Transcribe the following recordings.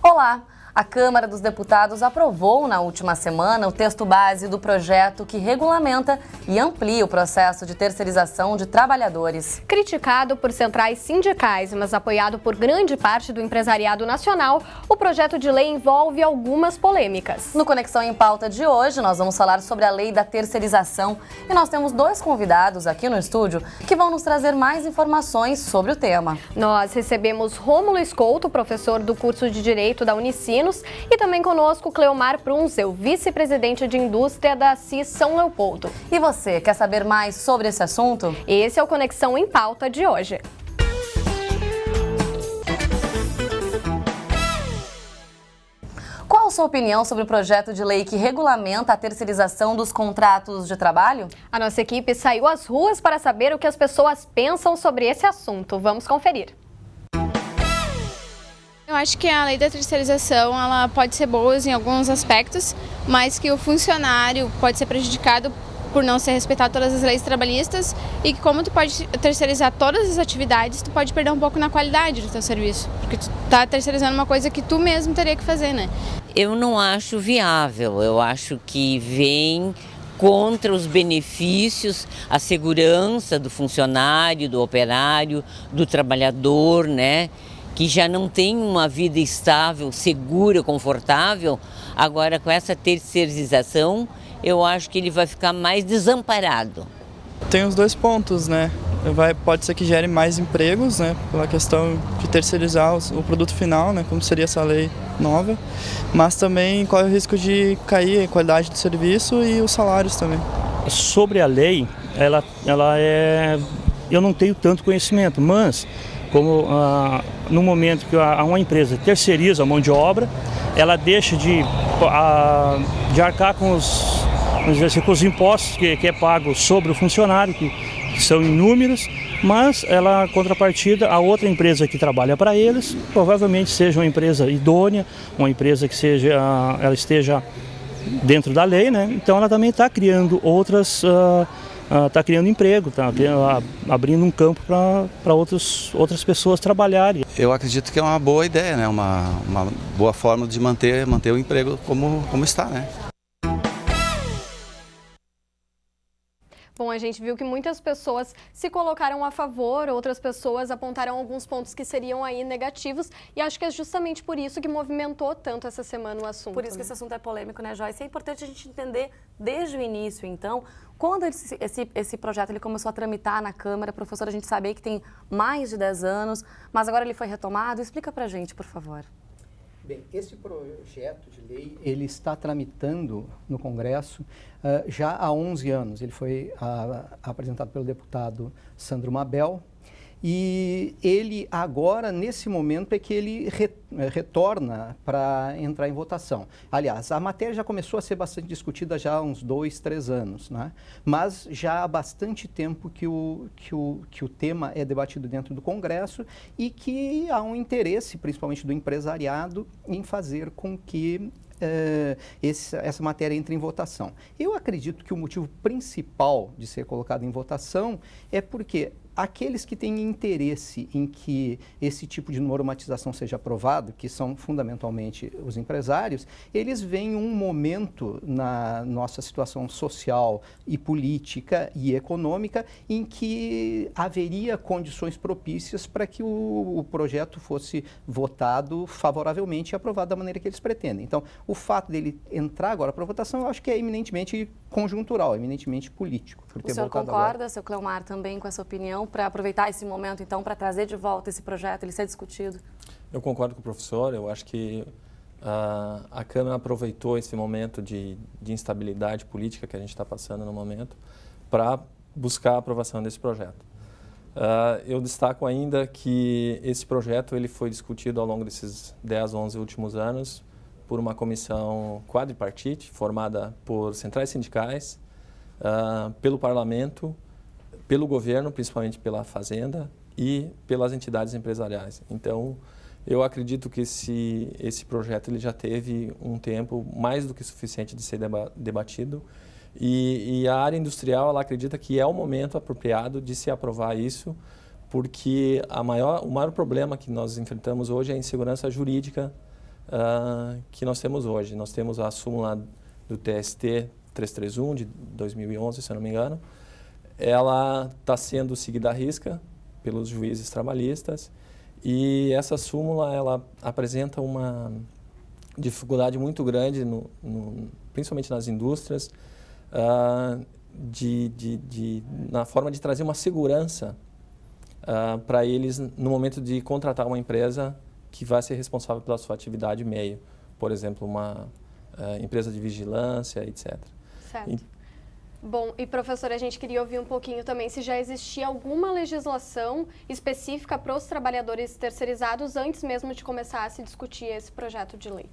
Olá! A Câmara dos Deputados aprovou na última semana o texto base do projeto que regulamenta e amplia o processo de terceirização de trabalhadores. Criticado por centrais sindicais, mas apoiado por grande parte do empresariado nacional, o projeto de lei envolve algumas polêmicas. No Conexão em Pauta de hoje, nós vamos falar sobre a lei da terceirização e nós temos dois convidados aqui no estúdio que vão nos trazer mais informações sobre o tema. Nós recebemos Rômulo Scouto, professor do curso de Direito da Unicinos, e também conosco Cleomar Prunzel, vice-presidente de indústria da CIS São Leopoldo. E você, quer saber mais sobre esse assunto? Esse é o Conexão em Pauta de hoje. Qual a sua opinião sobre o projeto de lei que regulamenta a terceirização dos contratos de trabalho? A nossa equipe saiu às ruas para saber o que as pessoas pensam sobre esse assunto. Vamos conferir. Eu acho que a lei da terceirização ela pode ser boa em alguns aspectos, mas que o funcionário pode ser prejudicado por não ser respeitado todas as leis trabalhistas e que como tu pode terceirizar todas as atividades, tu pode perder um pouco na qualidade do teu serviço, porque tu tá terceirizando uma coisa que tu mesmo teria que fazer, né? Eu não acho viável, eu acho que vem contra os benefícios, a segurança do funcionário, do operário, do trabalhador, né? Que já não tem uma vida estável, segura, confortável. Agora, com essa terceirização, eu acho que ele vai ficar mais desamparado. Tem os dois pontos, né? Pode ser que gere mais empregos, né? Pela questão de terceirizar o produto final, né? Como seria essa lei nova. Mas também corre o risco de cair a qualidade do serviço e os salários também. Sobre a lei, ela é... Eu não tenho tanto conhecimento, mas como no momento que uma empresa terceiriza a mão de obra, ela deixa de arcar com os impostos que é pago sobre o funcionário, que são inúmeros, mas ela, contrapartida, a outra empresa que trabalha para eles, provavelmente seja uma empresa idônea, uma empresa que ela esteja dentro da lei, né? Então ela também está criando está criando emprego, está abrindo um campo para outras pessoas trabalharem. Eu acredito que é uma boa ideia, né? Uma boa forma de manter o emprego como está, né? Bom, a gente viu que muitas pessoas se colocaram a favor, outras pessoas apontaram alguns pontos que seriam aí negativos e acho que é justamente por isso que movimentou tanto essa semana o assunto. Por isso que esse assunto é polêmico, né, Joyce? É importante a gente entender desde o início, então, quando esse projeto ele começou a tramitar na Câmara, professora, a gente sabia que tem mais de 10 anos, mas agora ele foi retomado. Explica pra gente, por favor. Bem, esse projeto de lei, ele está tramitando no Congresso já há 11 anos. Ele foi apresentado pelo deputado Sandro Mabel e ele agora, nesse momento, é que ele retorna para entrar em votação. Aliás, a matéria já começou a ser bastante discutida já há uns 2, 3 anos, né? Mas já há bastante tempo que o tema é debatido dentro do Congresso e que há um interesse, principalmente do empresariado, em fazer com que essa matéria entre em votação. Eu acredito que o motivo principal de ser colocado em votação é porque aqueles que têm interesse em que esse tipo de normatização seja aprovado, que são fundamentalmente os empresários, eles veem um momento na nossa situação social e política e econômica em que haveria condições propícias para que o projeto fosse votado favoravelmente e aprovado da maneira que eles pretendem. Então, o fato dele entrar agora para votação, eu acho que é eminentemente conjuntural, eminentemente político. O senhor concorda, seu Cleomar, também com essa opinião, para aproveitar esse momento, então, para trazer de volta esse projeto, ele ser discutido? Eu concordo com o professor, eu acho que a Câmara aproveitou esse momento de instabilidade política que a gente está passando no momento para buscar a aprovação desse projeto. Eu destaco ainda que esse projeto ele foi discutido ao longo desses 10, 11 últimos anos por uma comissão quadripartite, formada por centrais sindicais, pelo parlamento, pelo governo, principalmente pela Fazenda e pelas entidades empresariais. Então, eu acredito que esse projeto ele já teve um tempo mais do que suficiente de ser debatido e a área industrial ela acredita que é o momento apropriado de se aprovar isso, porque o maior problema que nós enfrentamos hoje é a insegurança jurídica que nós temos hoje. Nós temos a súmula do TST 331 de 2011, se eu não me engano. Ela está sendo seguida à risca pelos juízes trabalhistas e essa súmula ela apresenta uma dificuldade muito grande, principalmente nas indústrias, na forma de trazer uma segurança para eles no momento de contratar uma empresa que vai ser responsável pela sua atividade meio, por exemplo, uma empresa de vigilância, etc. Certo. Bom, e professora, a gente queria ouvir um pouquinho também se já existia alguma legislação específica para os trabalhadores terceirizados antes mesmo de começar a se discutir esse projeto de lei.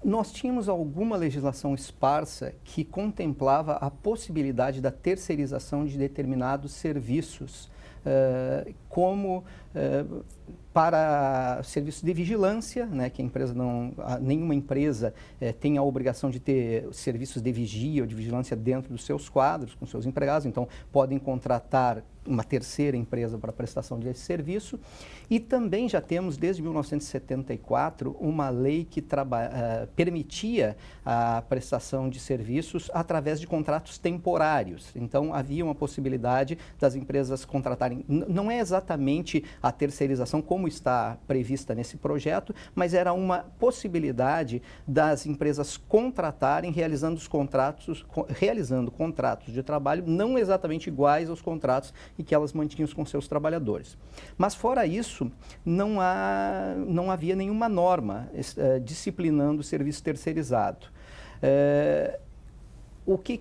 Nós tínhamos alguma legislação esparsa que contemplava a possibilidade da terceirização de determinados serviços, como para serviços de vigilância, né, que a empresa nenhuma empresa tem a obrigação de ter serviços de vigia ou de vigilância dentro dos seus quadros, com seus empregados, então podem contratar uma terceira empresa para a prestação desse serviço. E também já temos, desde 1974, uma lei que permitia a prestação de serviços através de contratos temporários. Então, havia uma possibilidade das empresas contratarem, não é exatamente a terceirização como está prevista nesse projeto, mas era uma possibilidade das empresas contratarem, realizando contratos de trabalho não exatamente iguais aos contratos e que elas mantinham com seus trabalhadores. Mas fora isso, não havia nenhuma norma disciplinando o serviço terceirizado. O que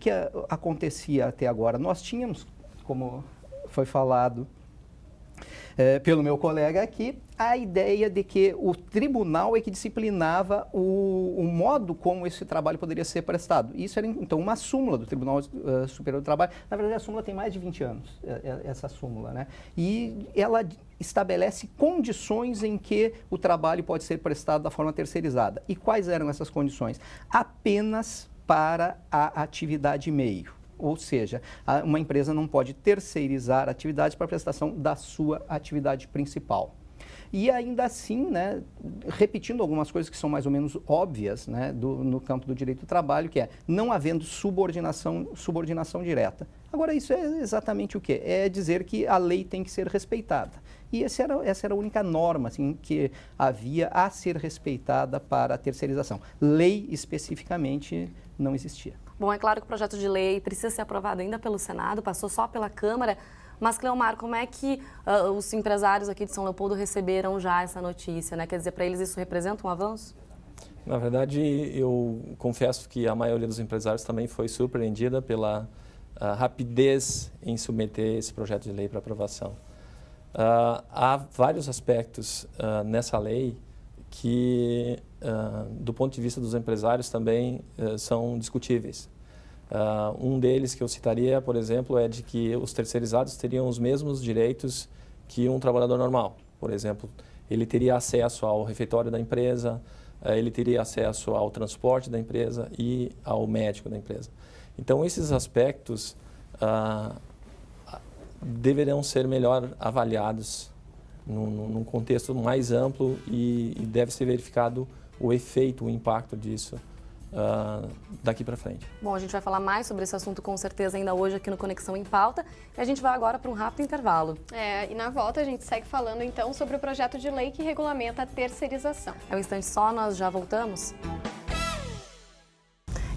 acontecia até agora? Nós tínhamos, como foi falado pelo meu colega aqui, a ideia de que o tribunal é que disciplinava o modo como esse trabalho poderia ser prestado. Isso era, então, uma súmula do Tribunal Superior do Trabalho. Na verdade, a súmula tem mais de 20 anos, essa súmula, né? E ela estabelece condições em que o trabalho pode ser prestado da forma terceirizada. E quais eram essas condições? Apenas para a atividade meio. Ou seja, uma empresa não pode terceirizar atividades para a prestação da sua atividade principal. E ainda assim, né, repetindo algumas coisas que são mais ou menos óbvias, né, no campo do direito do trabalho, que é não havendo subordinação direta. Agora, isso é exatamente o quê? É dizer que a lei tem que ser respeitada. E essa era a única norma assim, que havia a ser respeitada para a terceirização. Lei, especificamente, não existia. Bom, é claro que o projeto de lei precisa ser aprovado ainda pelo Senado, passou só pela Câmara, mas, Cleomar, como é que os empresários aqui de São Leopoldo receberam já essa notícia, né? Quer dizer, para eles isso representa um avanço? Na verdade, eu confesso que a maioria dos empresários também foi surpreendida pela rapidez em submeter esse projeto de lei para aprovação. Há vários aspectos nessa lei que, do ponto de vista dos empresários, também são discutíveis. Um deles que eu citaria, por exemplo, é de que os terceirizados teriam os mesmos direitos que um trabalhador normal. Por exemplo, ele teria acesso ao refeitório da empresa, ele teria acesso ao transporte da empresa e ao médico da empresa. Então, esses aspectos deverão ser melhor avaliados num contexto mais amplo e deve ser verificado o efeito, o impacto disso daqui para frente. Bom, a gente vai falar mais sobre esse assunto com certeza ainda hoje aqui no Conexão em Pauta e a gente vai agora para um rápido intervalo. E na volta a gente segue falando então sobre o projeto de lei que regulamenta a terceirização. É um instante só, nós já voltamos.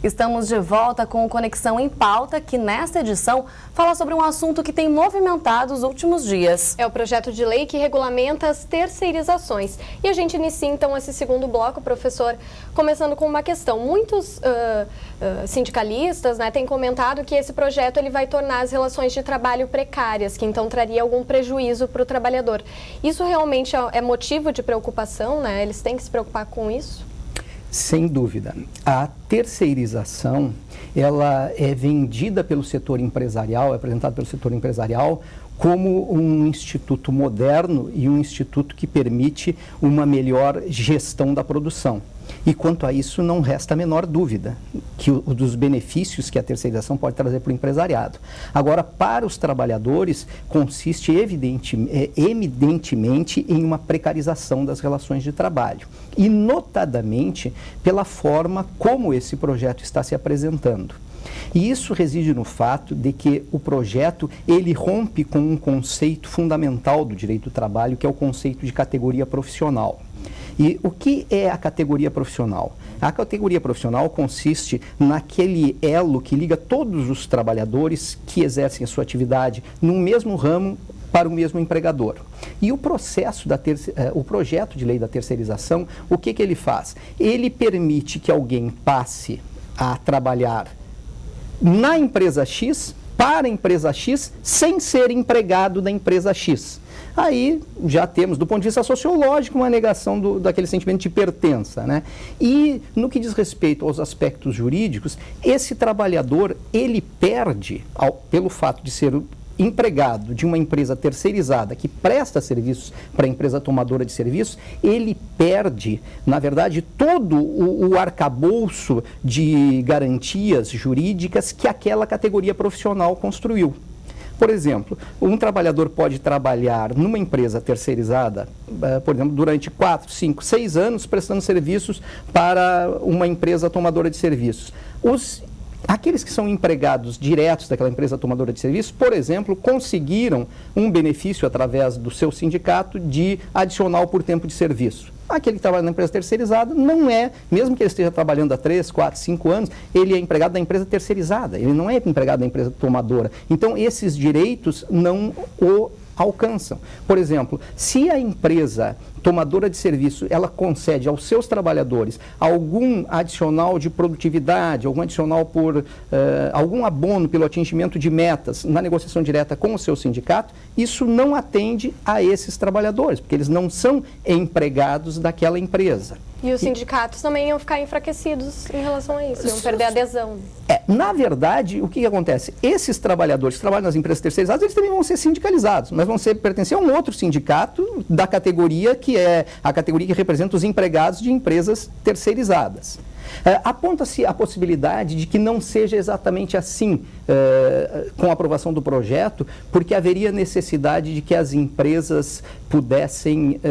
Estamos de volta com o Conexão em Pauta, que nesta edição fala sobre um assunto que tem movimentado os últimos dias. É o projeto de lei que regulamenta as terceirizações. E a gente inicia então esse segundo bloco, professor, começando com uma questão. Muitos sindicalistas, né, têm comentado que esse projeto ele vai tornar as relações de trabalho precárias, que então traria algum prejuízo para o trabalhador. Isso realmente é motivo de preocupação, né? Eles têm que se preocupar com isso? Sem dúvida. A terceirização, ela é vendida pelo setor empresarial, é apresentada pelo setor empresarial como um instituto moderno e um instituto que permite uma melhor gestão da produção. E quanto a isso, não resta a menor dúvida que dos benefícios que a terceirização pode trazer para o empresariado. Agora, para os trabalhadores, consiste evidentemente em uma precarização das relações de trabalho. E, notadamente, pela forma como esse projeto está se apresentando. E isso reside no fato de que o projeto, ele rompe com um conceito fundamental do direito do trabalho, que é o conceito de categoria profissional. E o que é a categoria profissional? A categoria profissional consiste naquele elo que liga todos os trabalhadores que exercem a sua atividade no mesmo ramo para o mesmo empregador. E o projeto de lei da terceirização, o que ele faz? Ele permite que alguém passe a trabalhar na empresa X, para a empresa X, sem ser empregado da empresa X. Aí já temos, do ponto de vista sociológico, uma negação daquele sentimento de pertença, né? E no que diz respeito aos aspectos jurídicos, esse trabalhador, ele perde, pelo fato de ser empregado de uma empresa terceirizada que presta serviços para a empresa tomadora de serviços, ele perde, na verdade, todo o arcabouço de garantias jurídicas que aquela categoria profissional construiu. Por exemplo, um trabalhador pode trabalhar numa empresa terceirizada, por exemplo, durante 4, 5, 6 anos prestando serviços para uma empresa tomadora de serviços. Aqueles que são empregados diretos daquela empresa tomadora de serviços, por exemplo, conseguiram um benefício através do seu sindicato de adicional por tempo de serviço. Aquele que trabalha na empresa terceirizada não é, mesmo que ele esteja trabalhando há 3, 4, 5 anos, ele é empregado da empresa terceirizada, ele não é empregado da empresa tomadora. Então, esses direitos não o alcançam. Por exemplo, se a empresa tomadora de serviço, ela concede aos seus trabalhadores algum adicional de produtividade, algum adicional por algum abono pelo atingimento de metas na negociação direta com o seu sindicato, isso não atende a esses trabalhadores, porque eles não são empregados daquela empresa. E os sindicatos também iam ficar enfraquecidos em relação a isso, iam perder a adesão. Na verdade, o que acontece? Esses trabalhadores que trabalham nas empresas terceirizadas, eles também vão ser sindicalizados, mas vão pertencer a um outro sindicato da categoria que é a categoria que representa os empregados de empresas terceirizadas. Aponta-se a possibilidade de que não seja exatamente assim com a aprovação do projeto, porque haveria necessidade de que as empresas pudessem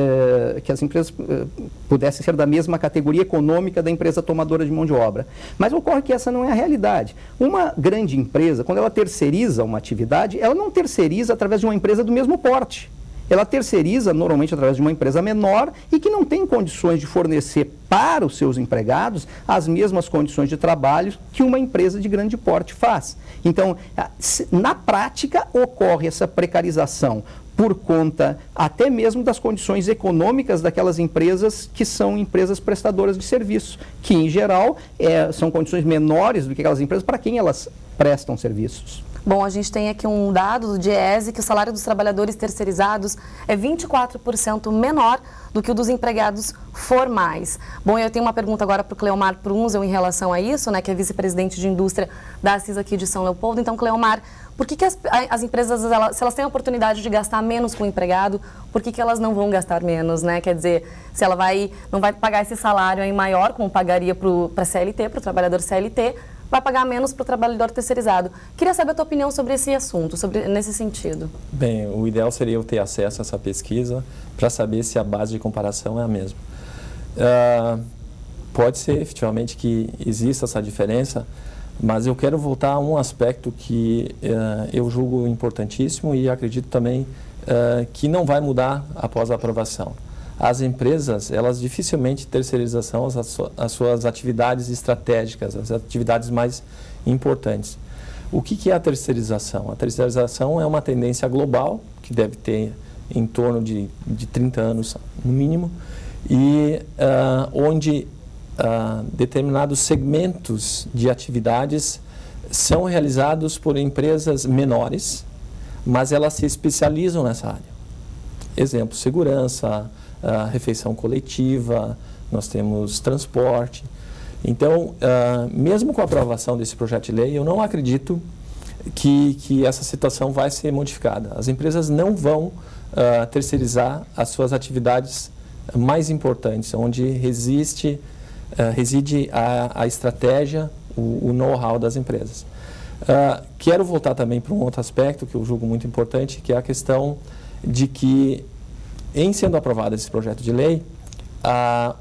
ser da mesma categoria econômica da empresa tomadora de mão de obra. Mas ocorre que essa não é a realidade. Uma grande empresa, quando ela terceiriza uma atividade, ela não terceiriza através de uma empresa do mesmo porte. Ela terceiriza normalmente através de uma empresa menor e que não tem condições de fornecer para os seus empregados as mesmas condições de trabalho que uma empresa de grande porte faz. Então, na prática, ocorre essa precarização por conta até mesmo das condições econômicas daquelas empresas que são empresas prestadoras de serviço, que em geral são condições menores do que aquelas empresas para quem elas prestam serviços. Bom, a gente tem aqui um dado do DIEESE que o salário dos trabalhadores terceirizados é 24% menor do que o dos empregados formais. Bom, eu tenho uma pergunta agora para o Cleomar Prunzel em relação a isso, né, que é vice-presidente de indústria da Assis aqui de São Leopoldo. Então, Cleomar, por que as empresas, se elas têm a oportunidade de gastar menos com o empregado, por que elas não vão gastar menos, né? Quer dizer, se ela não vai pagar esse salário aí maior, como pagaria para CLT, para o trabalhador CLT, vai pagar menos para o trabalhador terceirizado. Queria saber a tua opinião sobre esse assunto, nesse sentido. Bem, o ideal seria eu ter acesso a essa pesquisa para saber se a base de comparação é a mesma. Pode ser, efetivamente, que exista essa diferença, mas eu quero voltar a um aspecto que eu julgo importantíssimo e acredito também que não vai mudar após a aprovação. As empresas, elas dificilmente terceirizam as suas atividades estratégicas, as atividades mais importantes. O que é a terceirização? A terceirização é uma tendência global, que deve ter em torno de 30 anos no mínimo, e onde determinados segmentos de atividades são realizados por empresas menores, mas elas se especializam nessa área. Exemplo, segurança, refeição coletiva, nós temos transporte. Então, mesmo com a aprovação desse projeto de lei, eu não acredito que essa situação vai ser modificada. As empresas não vão terceirizar as suas atividades mais importantes, onde reside a estratégia, o know-how das empresas. Quero voltar também para um outro aspecto que eu julgo muito importante, que é a questão de que, em sendo aprovado esse projeto de lei,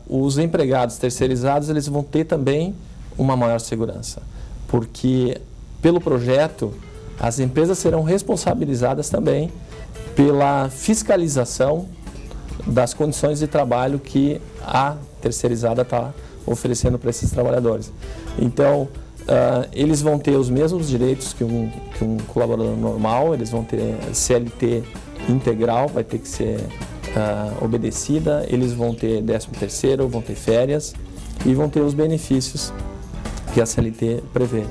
os empregados terceirizados eles vão ter também uma maior segurança, porque pelo projeto as empresas serão responsabilizadas também pela fiscalização das condições de trabalho que a terceirizada está oferecendo para esses trabalhadores. Então, eles vão ter os mesmos direitos que um colaborador normal, eles vão ter CLT integral, vai ter que ser obedecida, eles vão ter 13º, vão ter férias e vão ter os benefícios que a CLT prevê.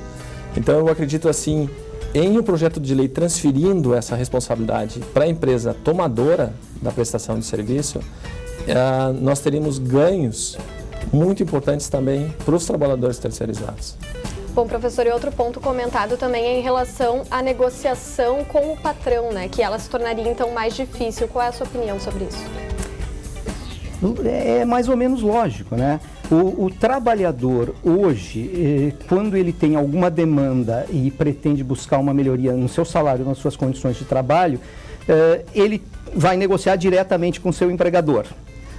Então, eu acredito assim, em um projeto de lei transferindo essa responsabilidade para a empresa tomadora da prestação de serviço, nós teríamos ganhos muito importantes também para os trabalhadores terceirizados. Bom, professor, e outro ponto comentado também é em relação à negociação com o patrão, né? Que ela se tornaria então mais difícil. Qual é a sua opinião sobre isso? É mais ou menos lógico, né? O trabalhador hoje, quando ele tem alguma demanda e pretende buscar uma melhoria no seu salário, nas suas condições de trabalho, ele vai negociar diretamente com o seu empregador.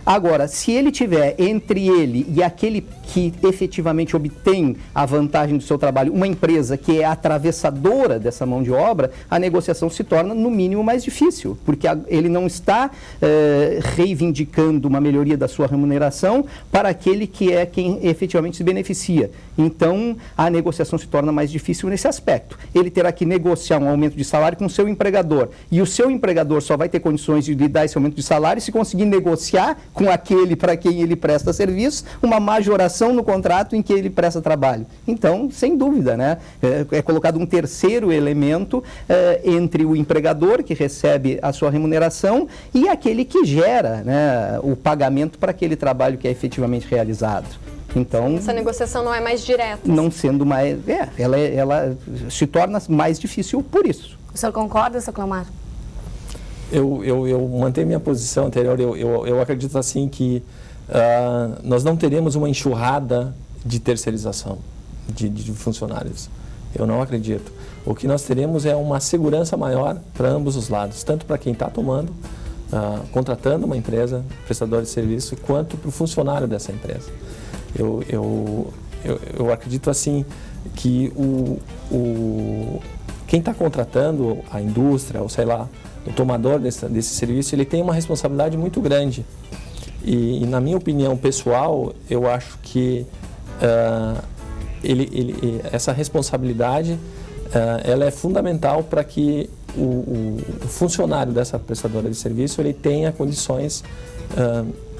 Agora, se ele tiver entre ele e aquele que efetivamente obtém a vantagem do seu trabalho, uma empresa que é atravessadora dessa mão de obra, a negociação se torna, no mínimo, mais difícil, porque ele não está reivindicando uma melhoria da sua remuneração para aquele que é quem efetivamente se beneficia. Então, a negociação se torna mais difícil nesse aspecto. Ele terá que negociar um aumento de salário com o seu empregador, e o seu empregador só vai ter condições de lhe dar esse aumento de salário se conseguir negociar com aquele para quem ele presta serviço, uma majoração no contrato em que ele presta trabalho. Então, sem dúvida, né? É colocado um terceiro elemento entre o empregador, que recebe a sua remuneração, e aquele que gera, né, o pagamento para aquele trabalho que é efetivamente realizado. Então, essa negociação não é mais direta. Não sendo mais... ela se torna mais difícil por isso. O senhor concorda, seu Cleomar? Eu mantenho minha posição anterior. Eu acredito assim que nós não teremos uma enxurrada de terceirização de funcionários. Eu não acredito. O que nós teremos é uma segurança maior para ambos os lados, tanto para quem está contratando uma empresa, prestador de serviço, quanto para o funcionário dessa empresa. Eu acredito assim que quem está contratando a indústria, ou sei lá, o tomador desse serviço, ele tem uma responsabilidade muito grande. E na minha opinião pessoal, eu acho que essa responsabilidade ela é fundamental para que o funcionário dessa prestadora de serviço ele tenha condições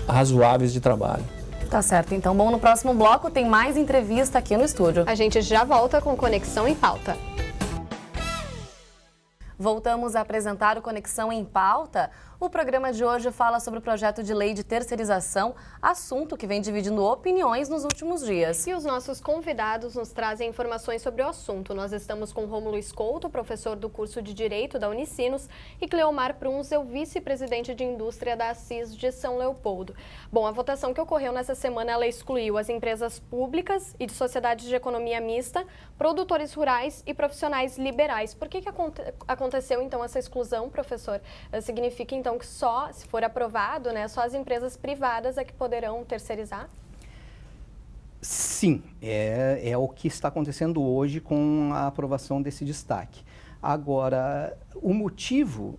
razoáveis de trabalho. Tá certo. Então, bom, no próximo bloco tem mais entrevista aqui no estúdio. A gente já volta com Conexão em Pauta. Voltamos a apresentar o Conexão em Pauta. O programa de hoje fala sobre o projeto de lei de terceirização, assunto que vem dividindo opiniões nos últimos dias. E os nossos convidados nos trazem informações sobre o assunto. Nós estamos com Rômulo Escolto, professor do curso de Direito da Unicinos, e Cleomar Prunzel, vice-presidente de Indústria da Assis de São Leopoldo. Bom, a votação que ocorreu nessa semana, ela excluiu as empresas públicas e de sociedades de economia mista, produtores rurais e profissionais liberais. Por que aconteceu, então, essa exclusão, professor? Significa, então, que só, se for aprovado, né, só as empresas privadas é que poderão terceirizar? Sim, é o que está acontecendo hoje com a aprovação desse destaque. Agora, o motivo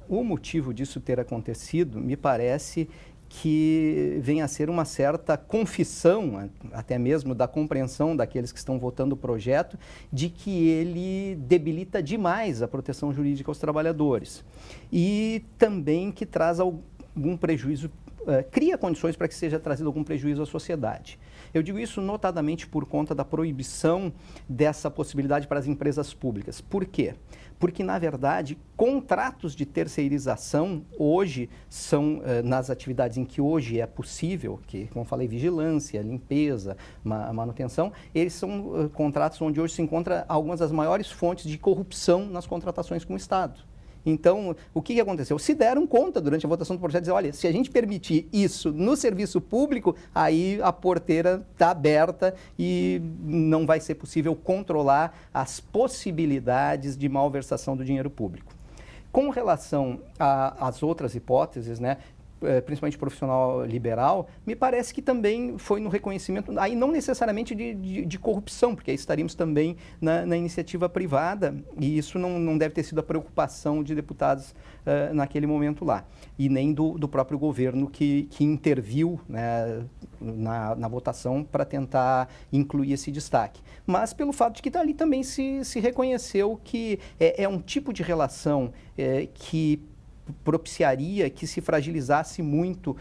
disso ter acontecido, me parece que vem a ser uma certa confissão, até mesmo da compreensão daqueles que estão votando o projeto, de que ele debilita demais a proteção jurídica aos trabalhadores e também que traz algum prejuízo cria condições para que seja trazido algum prejuízo à sociedade. Eu digo isso notadamente por conta da proibição dessa possibilidade para as empresas públicas. Por quê? Porque, na verdade, contratos de terceirização hoje são, nas atividades em que hoje é possível, que, como eu falei, vigilância, limpeza, manutenção, eles são contratos onde hoje se encontra algumas das maiores fontes de corrupção nas contratações com o Estado. Então, o que aconteceu? Se deram conta durante a votação do projeto, dizer, olha, se a gente permitir isso no serviço público, aí a porteira está aberta e não vai ser possível controlar as possibilidades de malversação do dinheiro público. Com relação às outras hipóteses, né, principalmente profissional liberal, me parece que também foi no reconhecimento, aí não necessariamente de corrupção, porque aí estaríamos também na iniciativa privada, e isso não deve ter sido a preocupação de deputados naquele momento lá, e nem do próprio governo que interviu, né, na votação para tentar incluir esse destaque. Mas pelo fato de que ali também se reconheceu que é um tipo de relação que propiciaria que se fragilizasse muito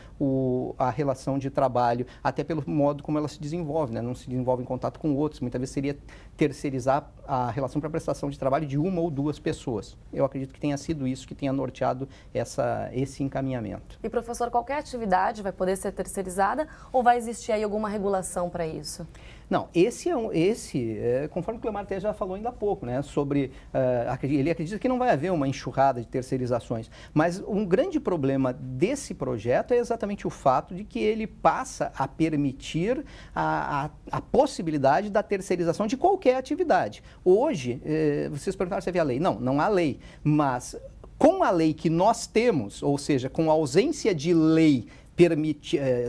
a relação de trabalho, até pelo modo como ela se desenvolve, né? Não se desenvolve em contato com outros, muitas vezes seria terceirizar a relação para prestação de trabalho de uma ou duas pessoas. Eu acredito que tenha sido isso que tenha norteado esse encaminhamento. E, professor, qualquer atividade vai poder ser terceirizada ou vai existir aí alguma regulação para isso? Não, conforme o Cleomar até já falou ainda há pouco, né, sobre, ele acredita que não vai haver uma enxurrada de terceirizações, mas um grande problema desse projeto é exatamente o fato de que ele passa a permitir a possibilidade da terceirização de qualquer atividade. Hoje, vocês perguntaram se havia lei. Não há lei, mas com a lei que nós temos, ou seja, com a ausência de lei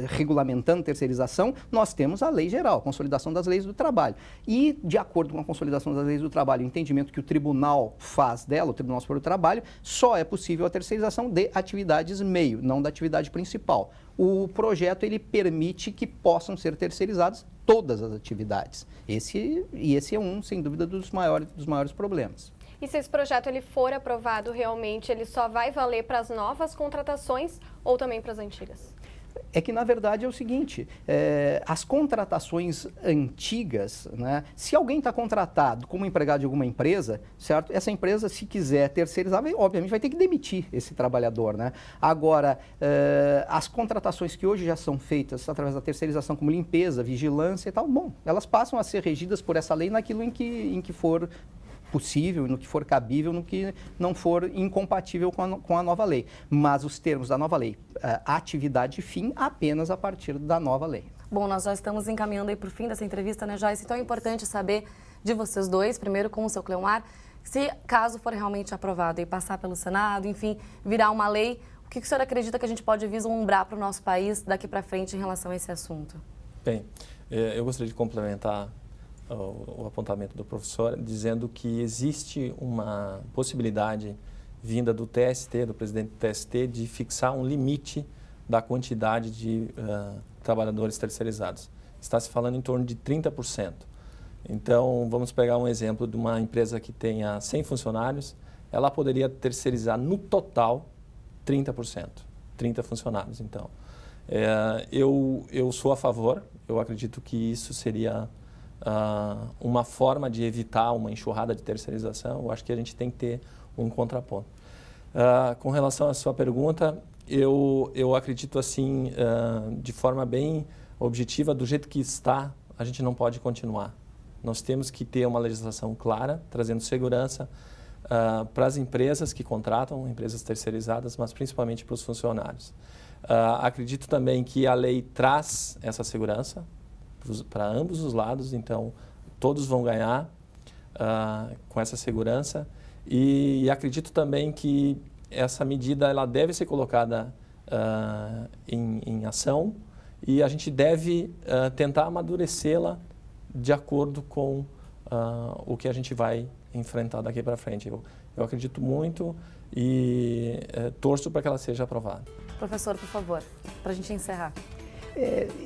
regulamentando terceirização, nós temos a lei geral, a consolidação das leis do trabalho. E, de acordo com a consolidação das leis do trabalho, o entendimento que o tribunal faz dela, o Tribunal Superior do Trabalho, só é possível a terceirização de atividades meio, não da atividade principal. O projeto, ele permite que possam ser terceirizadas todas as atividades. Esse é sem dúvida, dos maiores problemas. E se esse projeto ele for aprovado realmente, ele só vai valer para as novas contratações ou também para as antigas? É que, na verdade, é o seguinte, as contratações antigas, né, se alguém está contratado como empregado de alguma empresa, certo? Essa empresa, se quiser terceirizar, obviamente vai ter que demitir esse trabalhador, né? Agora, as contratações que hoje já são feitas através da terceirização, como limpeza, vigilância e tal, bom, elas passam a ser regidas por essa lei naquilo em que for possível, no que for cabível, no que não for incompatível com a nova lei. Mas os termos da nova lei, atividade e fim, apenas a partir da nova lei. Bom, nós já estamos encaminhando aí para o fim dessa entrevista, né, Joyce? Então é importante saber de vocês dois, primeiro com o seu Cleomar, se caso for realmente aprovado e passar pelo Senado, enfim, virar uma lei, o que o senhor acredita que a gente pode vislumbrar para o nosso país daqui para frente em relação a esse assunto? Bem, eu gostaria de complementar o apontamento do professor, dizendo que existe uma possibilidade vinda do TST, do presidente do TST, de fixar um limite da quantidade de trabalhadores terceirizados. Está se falando em torno de 30%. Então, vamos pegar um exemplo de uma empresa que tenha 100 funcionários, ela poderia terceirizar no total 30%, 30 funcionários. Então, eu sou a favor, eu acredito que isso seria uma forma de evitar uma enxurrada de terceirização. Eu acho que a gente tem que ter um contraponto. Com relação à sua pergunta, eu acredito assim, de forma bem objetiva, do jeito que está, a gente não pode continuar. Nós temos que ter uma legislação clara, trazendo segurança para as empresas que contratam, empresas terceirizadas, mas principalmente para os funcionários. Acredito também que a lei traz essa segurança para ambos os lados, então todos vão ganhar com essa segurança, e acredito também que essa medida ela deve ser colocada em ação, e a gente deve tentar amadurecê-la de acordo com o que a gente vai enfrentar daqui para frente. Eu acredito muito e torço para que ela seja aprovada. Professor, por favor, para a gente encerrar.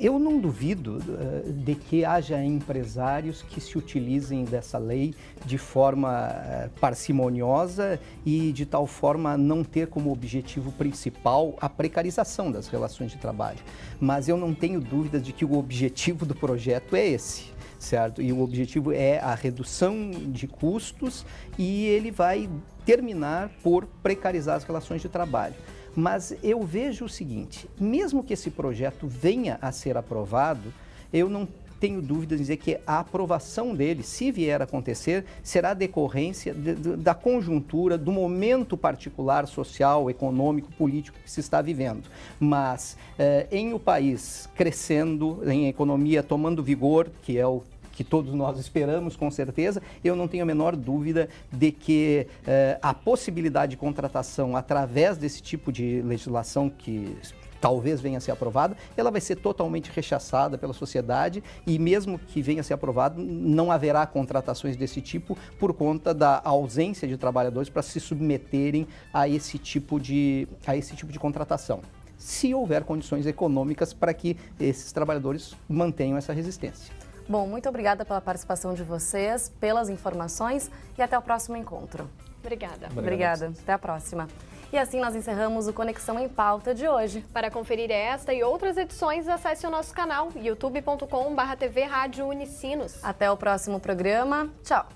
Eu não duvido de que haja empresários que se utilizem dessa lei de forma parcimoniosa e de tal forma a não ter como objetivo principal a precarização das relações de trabalho. Mas eu não tenho dúvidas de que o objetivo do projeto é esse, certo? E o objetivo é a redução de custos e ele vai terminar por precarizar as relações de trabalho. Mas eu vejo o seguinte, mesmo que esse projeto venha a ser aprovado, eu não tenho dúvidas em dizer que a aprovação dele, se vier a acontecer, será decorrência da conjuntura, do momento particular, social, econômico, político que se está vivendo. Mas em o país crescendo, em economia tomando vigor, que é o que todos nós esperamos, com certeza, eu não tenho a menor dúvida de que a possibilidade de contratação através desse tipo de legislação que talvez venha a ser aprovada, ela vai ser totalmente rechaçada pela sociedade e mesmo que venha a ser aprovado, não haverá contratações desse tipo por conta da ausência de trabalhadores para se submeterem a esse tipo de contratação, se houver condições econômicas para que esses trabalhadores mantenham essa resistência. Bom, muito obrigada pela participação de vocês, pelas informações e até o próximo encontro. Obrigada. Obrigada. Até a próxima. E assim nós encerramos o Conexão em Pauta de hoje. Para conferir esta e outras edições, acesse o nosso canal youtube.com/TV Rádio Unicinos. Até o próximo programa. Tchau.